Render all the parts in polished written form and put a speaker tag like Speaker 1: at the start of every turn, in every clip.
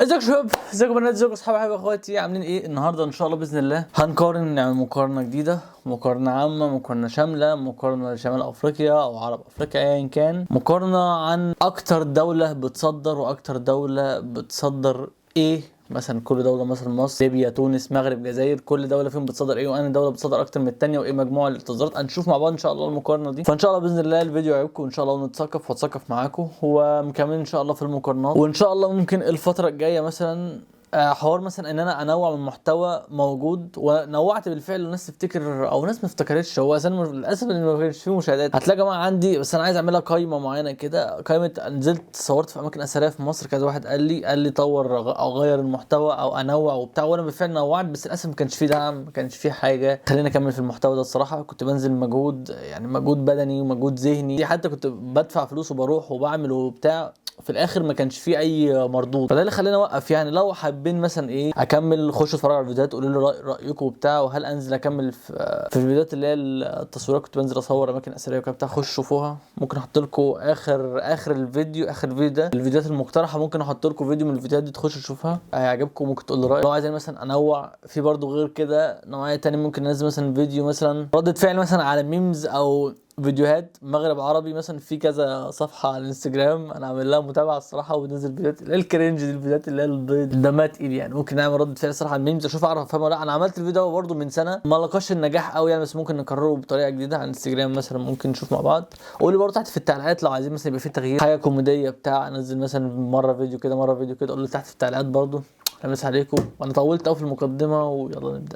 Speaker 1: ازيكم يا شباب، ازيكم بنات، ازيكم اصحابي، حبايبي، اخواتي، عاملين ايه؟ النهارده ان شاء الله باذن الله هنقارن، نعمل مقارنه جديده، مقارنه عامه، مقارنه شامله، مقارنه لشمال افريقيا او عرب افريقيا ايا كان، مقارنه عن اكتر دوله بتصدر واكتر دوله بتصدر ايه. مثلا كل دوله، مثلا مصر، ليبيا، تونس، مغرب، جزائر، كل دوله فيهم بتصدر ايه، وانا دوله بتصدر اكتر من الثانيه، وايه مجموع التصديرات. هنشوف مع بعض ان شاء الله المقارنه دي. فان شاء الله باذن الله الفيديو يعجبكم ان شاء الله، ونتثقف واتثقف معاكم ومكملين ان شاء الله في المقارنات. وان شاء الله ممكن الفتره الجايه مثلا حوار مثلا ان انا انوع من محتوى موجود، ونوعت بالفعل، والناس تفتكر او ناس ما افتكرتش. هو اساسا للاسف ان ما كانش فيه مشاهدات. هتلاقي يا جماعه عندي، بس انا عايز اعملها قايمه معينه كده، قائمه نزلت صورت في اماكن اثريه في مصر. كذا واحد قال لي طور او غير المحتوى او انوع وبتاع، وانا بالفعل نوعت، بس للاسف ما كانش فيه دعم، ما كانش فيه حاجه خليني اكمل في المحتوى ده. الصراحه كنت بنزل مجهود، يعني مجهود بدني ومجهود ذهني، حتى كنت بدفع فلوس وبروح وبعمل وبتاع، في الاخر ما كانش فيه اي مردود. فده اللي خلاني اوقف. يعني لو حابين مثلا ايه اكمل، خشوا اتفرجوا على الفيديوهات، قولوا لي رايكم وبتاع، وهل انزل اكمل في الفيديوهات اللي هي التصويرات، كنت بنزل اصور اماكن اثريه وكده بتاع. خشوا شوفوها، ممكن احط لكم اخر الفيديو، اخر فيديو ده الفيديوهات المقترحه، ممكن احط لكم فيديو من الفيديوهات دي تخشوا تشوفها، هيعجبكم. ممكن تقول لي رايك. لو عايزين مثلا انوع في برضو غير كده نوعيه تاني، ممكن انزل مثلا فيديو مثلا ردة فعل مثلا على ميمز او فيديوهات مغرب عربي. مثلا في كذا صفحه على الانستجرام انا عامل لها متابعه الصراحه، وبنزل فيديوهات اللي هي الكرنج دي، الفيديوهات اللي هي البيض دمها تقيل. يعني ممكن نعمل رد فعل صراحه على الميمز، اشوف اعرف افهمها ولا لا. انا عملت الفيديو برده من سنه، ما لقاش النجاح قوي يعني، بس ممكن نكرره بطريقه جديده على الانستجرام مثلا، ممكن نشوف مع بعض. قولي برده تحت في التعليقات لو عايزين مثلا يبقى في تغيير، حاجه كوميديه بتاع، انزل مثلا مره فيديو كده مره فيديو كده. قولي تحت في التعليقات برده. همسح عليكم، وانا طولت قوي في المقدمه، ويلا نبدا.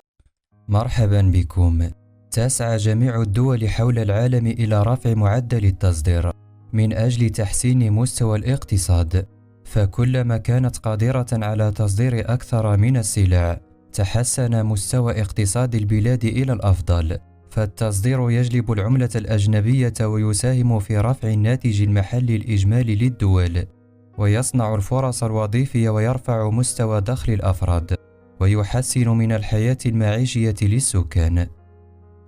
Speaker 2: مرحبا بكم. تسعى جميع الدول حول العالم إلى رفع معدل التصدير من أجل تحسين مستوى الاقتصاد، فكلما كانت قادرة على تصدير أكثر من السلع تحسن مستوى اقتصاد البلاد إلى الأفضل. فالتصدير يجلب العملة الأجنبية ويساهم في رفع الناتج المحلي الإجمالي للدول، ويصنع الفرص الوظيفية ويرفع مستوى دخل الأفراد، ويحسن من الحياة المعيشية للسكان.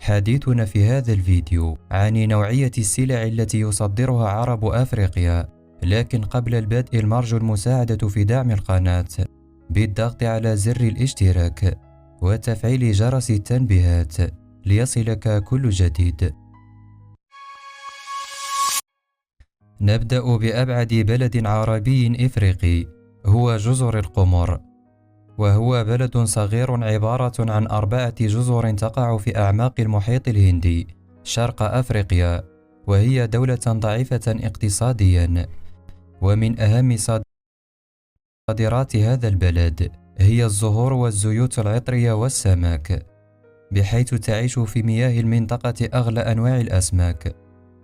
Speaker 2: حديثنا في هذا الفيديو عن نوعية السلع التي يصدرها عرب أفريقيا، لكن قبل البدء المرجو المساعدة في دعم القناة بالضغط على زر الاشتراك وتفعيل جرس التنبيهات ليصلك كل جديد. نبدأ بأبعد بلد عربي إفريقي، هو جزر القمر، وهو بلد صغير عبارة عن 4 جزر تقع في أعماق المحيط الهندي شرق أفريقيا، وهي دولة ضعيفة اقتصاديا. ومن أهم صادرات هذا البلد هي الزهور والزيوت العطرية والسمك، بحيث تعيش في مياه المنطقة أغلى أنواع الأسماك،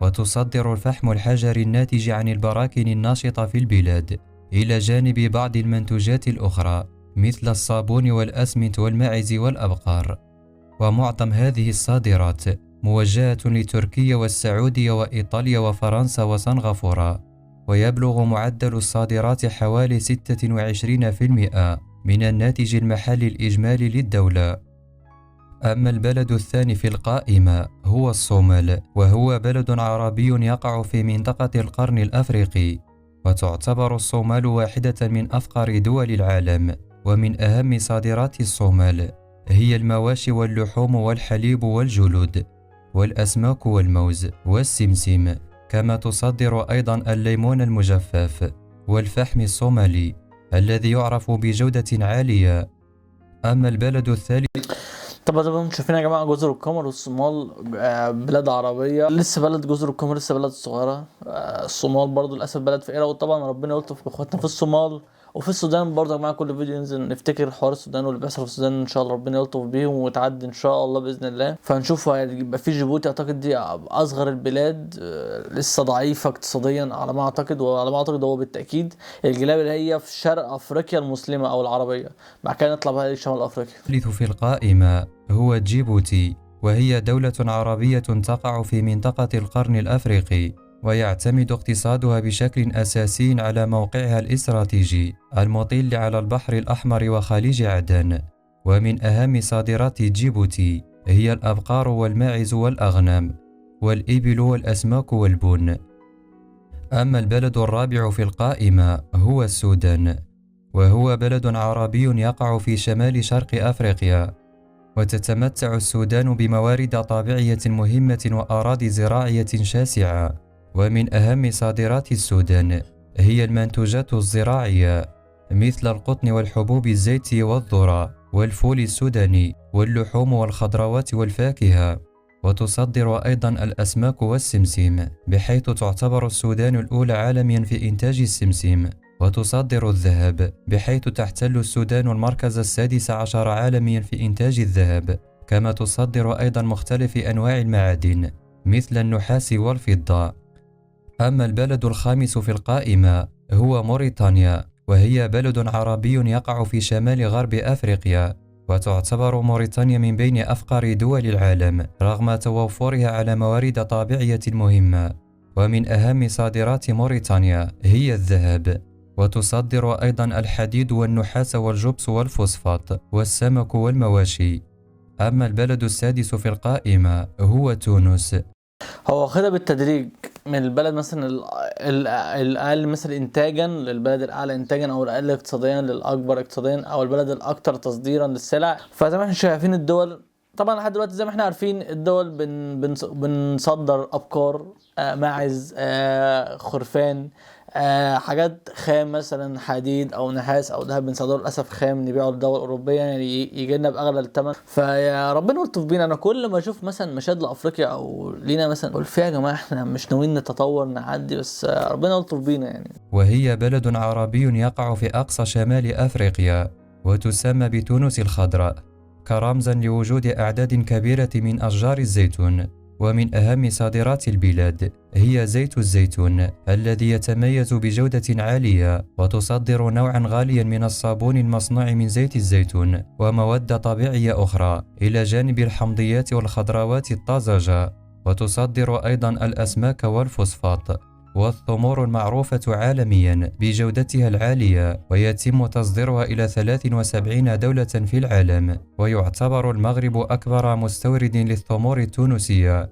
Speaker 2: وتصدر الفحم الحجري الناتج عن البراكين الناشطة في البلاد، إلى جانب بعض المنتوجات الأخرى مثل الصابون والأسمنت والماعز والأبقار. ومعظم هذه الصادرات موجهة لتركيا والسعودية وإيطاليا وفرنسا وسنغافورة، ويبلغ معدل الصادرات حوالي 26% من الناتج المحلي الإجمالي للدولة. أما البلد الثاني في القائمة هو الصومال، وهو بلد عربي يقع في منطقة القرن الأفريقي، وتعتبر الصومال واحدة من أفقر دول العالم. ومن أهم صادرات الصومال هي المواشي واللحوم والحليب والجلود والأسماك والموز والسمسم، كما تصدر أيضا الليمون المجفف والفحم الصومالي الذي يعرف بجودة عالية. أما البلد الثالث،
Speaker 1: طبعا شايفين يا جماعه جزر القمر والصومال بلاد عربيه، لسه بلد جزر القمر لسه بلد صغيره. الصومال برضو للاسف بلد فقيره، وطبعا ربنا يلطف باخواتنا في الصومال وفي السودان برضه. يا جماعه كل فيديو ينزل نفتكر حوار السودان واللي بيحصل في السودان، ان شاء الله ربنا يلطف بيهم وتعدي ان شاء الله باذن الله. فهنشوف هيبقى في جيبوتي، اعتقد دي اصغر البلاد، لسه ضعيفه اقتصاديا على ما اعتقد، وعلى ما اعتقد هو بالتاكيد الجلاب اللي هي في شرق افريقيا المسلمه او العربيه. بعد كده نطلع بقى لشمال افريقيا.
Speaker 2: في القائمة هو جيبوتي، وهي دولة عربية تقع في منطقة القرن الأفريقي، ويعتمد اقتصادها بشكل أساسي على موقعها الاستراتيجي المطل على البحر الأحمر وخليج عدن. ومن أهم صادرات جيبوتي هي الأبقار والماعز والأغنام والإبل والأسماك والبن. أما البلد الرابع في القائمة هو السودان، وهو بلد عربي يقع في شمال شرق أفريقيا. وتتمتع السودان بموارد طبيعية مهمة وأراضي زراعية شاسعة. ومن أهم صادرات السودان هي المنتوجات الزراعية مثل القطن والحبوب الزيتية والذرة والفول السوداني واللحوم والخضروات والفاكهة. وتصدر أيضا الأسماك والسمسم، بحيث تعتبر السودان الأولى عالميا في إنتاج السمسم. وتصدر الذهب، بحيث تحتل السودان المركز السادس عشر عالميا في إنتاج الذهب. كما تصدر أيضا مختلف أنواع المعادن مثل النحاس والفضة. أما البلد الخامس في القائمة هو موريتانيا، وهي بلد عربي يقع في شمال غرب أفريقيا. وتعتبر موريتانيا من بين أفقر دول العالم رغم توفرها على موارد طبيعية مهمة. ومن أهم صادرات موريتانيا هي الذهب. وتصدر أيضا الحديد والنحاس والجبس والفوسفات والسمك والمواشي. أما البلد السادس في القائمة هو تونس.
Speaker 1: هو واخدها بالتدريج من البلد مثلا الأقل مثلا إنتاجا للبلد الأعلى إنتاجا، أو الأقل اقتصاديا للأكبر اقتصاديا، أو البلد الأكثر تصديرا للسلع. فزي ما احنا شايفين الدول طبعا لحد دلوقتي زي ما احنا عارفين الدول بنصدر أبقار، ماعز، خرفان، حاجات خام مثلا حديد او نحاس او ذهب بنصدره للاسف خام نبيعه للدول الاوروبيه يعني يجي لنا باغلى الثمن. فيا ربنا يلطف بينا. انا كل ما اشوف مثلا مشاهد لافريقيا او لينا مثلا اقول فيها يا جماعه احنا مش ناويين نتطور نعدي، بس ربنا يلطف بينا يعني.
Speaker 2: وهي بلد عربي يقع في اقصى شمال افريقيا، وتسمى بتونس الخضراء كرمزا لوجود اعداد كبيره من اشجار الزيتون. ومن أهم صادرات البلاد هي زيت الزيتون الذي يتميز بجودة عالية. وتصدر نوعا غاليا من الصابون المصنوع من زيت الزيتون ومواد طبيعية أخرى، إلى جانب الحمضيات والخضروات الطازجة. وتصدر أيضا الأسماك والفوسفات والثمور المعروفة عالميا بجودتها العالية، ويتم تصديرها إلى 73 دولة في العالم. ويعتبر المغرب أكبر مستورد للثمور التونسية.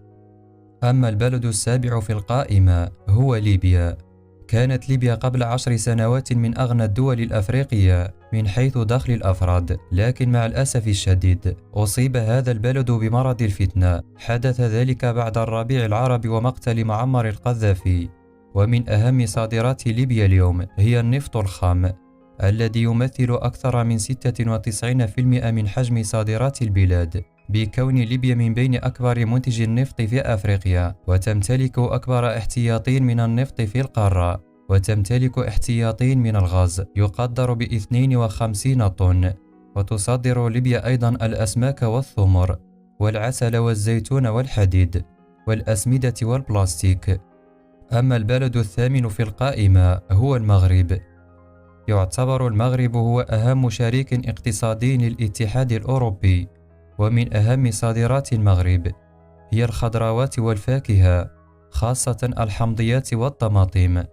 Speaker 2: أما البلد السابع في القائمة هو ليبيا. كانت ليبيا قبل 10 سنوات من أغنى الدول الأفريقية من حيث دخل الأفراد، لكن مع الأسف الشديد أصيب هذا البلد بمرض الفتنة. حدث ذلك بعد الربيع العربي ومقتل معمر القذافي. ومن أهم صادرات ليبيا اليوم هي النفط الخام الذي يمثل أكثر من 96% من حجم صادرات البلاد، بكون ليبيا من بين أكبر منتجي النفط في أفريقيا، وتمتلك أكبر احتياطي من النفط في القارة، وتمتلك احتياطي من الغاز يقدر ب52 طن. وتصدر ليبيا أيضا الأسماك والثمر والعسل والزيتون والحديد والأسمدة والبلاستيك. أما البلد الثامن في القائمة هو المغرب. يعتبر المغرب هو أهم شريك اقتصادي للاتحاد الأوروبي. ومن أهم صادرات المغرب هي الخضروات والفاكهة، خاصة الحمضيات والطماطم.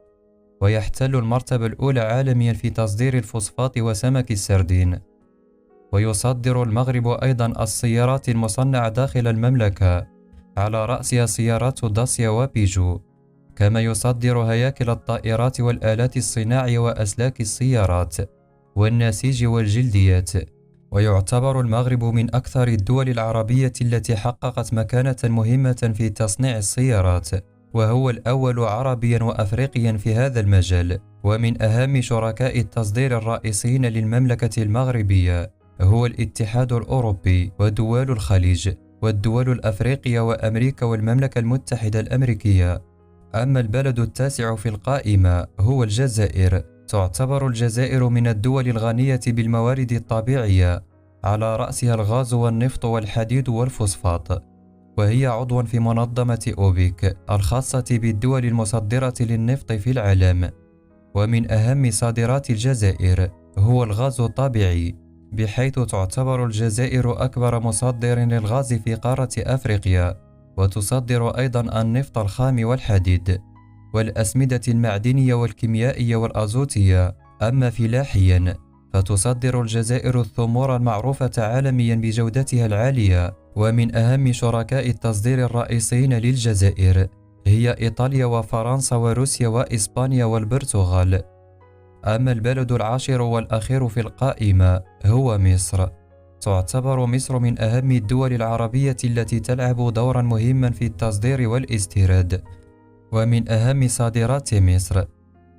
Speaker 2: ويحتل المرتبة الأولى عالميا في تصدير الفوسفات وسمك السردين. ويصدر المغرب أيضا السيارات المصنعة داخل المملكة، على رأسها سيارات داسيا وبيجو. كما يصدر هياكل الطائرات والآلات الصناعية وأسلاك السيارات والنسيج والجلديات. ويعتبر المغرب من أكثر الدول العربية التي حققت مكانة مهمة في تصنيع السيارات، وهو الأول عربيا وأفريقيا في هذا المجال. ومن أهم شركاء التصدير الرئيسيين للمملكة المغربية هو الاتحاد الأوروبي ودول الخليج والدول الأفريقية وأمريكا والمملكة المتحدة الأمريكية. أما البلد التاسع في القائمة هو الجزائر. تعتبر الجزائر من الدول الغنية بالموارد الطبيعية، على رأسها الغاز والنفط والحديد والفوسفات. وهي عضو في منظمة أوبك الخاصة بالدول المصدرة للنفط في العالم. ومن أهم صادرات الجزائر هو الغاز الطبيعي، بحيث تعتبر الجزائر أكبر مصدر للغاز في قارة أفريقيا. وتصدر أيضا النفط الخام والحديد والأسمدة المعدنية والكيميائية والأزوتية. أما فلاحيا فتصدر الجزائر الثمور المعروفة عالميا بجودتها العالية. ومن أهم شركاء التصدير الرئيسيين للجزائر هي إيطاليا وفرنسا وروسيا وإسبانيا والبرتغال. أما البلد العاشر والأخير في القائمة هو مصر. تعتبر مصر من أهم الدول العربية التي تلعب دورا مهما في التصدير والاستيراد، ومن أهم صادرات مصر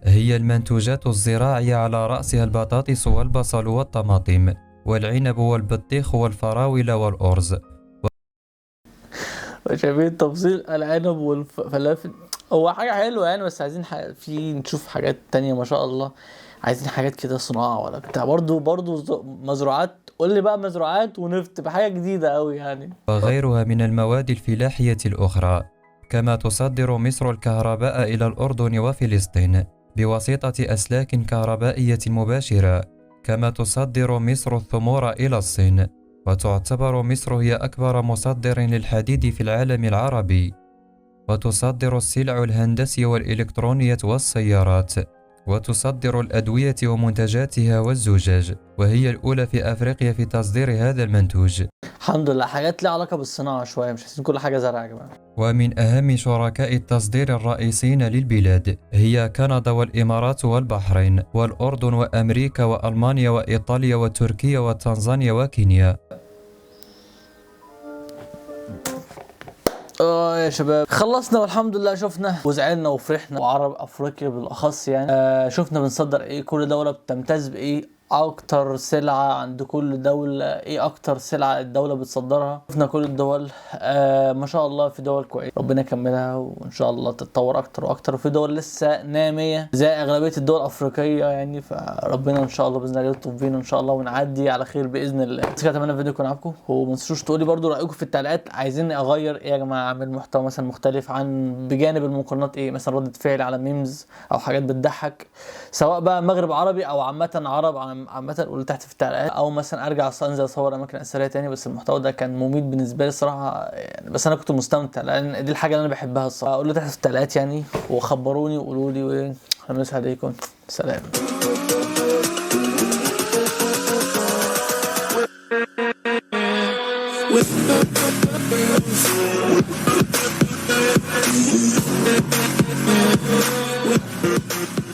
Speaker 2: هي المنتوجات الزراعية على رأسها البطاطس والبصل والطماطم والعنب والبطيخ والفراولة والأرز.
Speaker 1: شايفين تفصيل العنب والفلافل؟ هو حاجة حلوة يعني، بس عايزين في نشوف حاجات تانية ما شاء الله. عايزين حاجات كده صناعة ولا بتاع، برضو مزروعات. قول لي بقى مزروعات ونفط بحاجة جديدة قوي يعني.
Speaker 2: وغيرها من المواد الفلاحية الأخرى. كما تصدر مصر الكهرباء إلى الأردن وفلسطين بواسطة أسلاك كهربائية مباشرة. كما تصدر مصر الثمور إلى الصين، وتعتبر مصر هي أكبر مصدر للحديد في العالم العربي. وتصدر السلع الهندسية والإلكترونية والسيارات، وتصدر الأدوية ومنتجاتها والزجاج، وهي الأولى في أفريقيا في تصدير هذا المنتوج.
Speaker 1: الحمد لله، حاجات لها علاقة بالصناعة شوية، مش عايزين كل حاجة زرع يا جماعة.
Speaker 2: ومن أهم شركاء التصدير الرئيسيين للبلاد هي كندا والإمارات والبحرين والأردن وأمريكا وألمانيا وإيطاليا وتركيا وتنزانيا وكينيا.
Speaker 1: يا شباب، خلصنا والحمد لله. شفنا وزعلنا وفرحنا، وعرب افريقيا بالاخص يعني. شفنا بنصدر ايه، كل دولة بتمتاز بايه، اكتر سلعة عند كل دولة ايه، اكتر سلعة الدولة بتصدرها. شفنا كل الدول. ما شاء الله في دول كويس، ربنا يكملها وان شاء الله تتطور اكتر واكتر. وفي دول لسه نامية زي اغلبية الدول الافريقية يعني، فربنا ان شاء الله باذن الله يلطف بينا ان شاء الله ونعدي على خير باذن الله. بس كده اتمنى الفيديو يكون عجبكم، وما تنسوش تقولي برضو رايكم في التعليقات. عايزين اغير ايه يا جماعة، اعمل محتوى مثلا مختلف عن بجانب المقارنات، ايه مثلا ردة فعل على ميمز او حاجات بتضحك، سواء بقى مغرب عربي او عامة عرب عامة. قولوا تحت في التعليقات، او مثلا ارجع انزل اصور اماكن اثريه تاني. بس المحتوى ده كان مميت بالنسبه لي الصراحه يعني، بس انا كنت مستمتع لان دي الحاجه اللي انا بحبها الصراحه. قولوا تحت في التعليقات يعني، وخبروني وقولوا لي، وايه هنسعد عليكم. سلام. with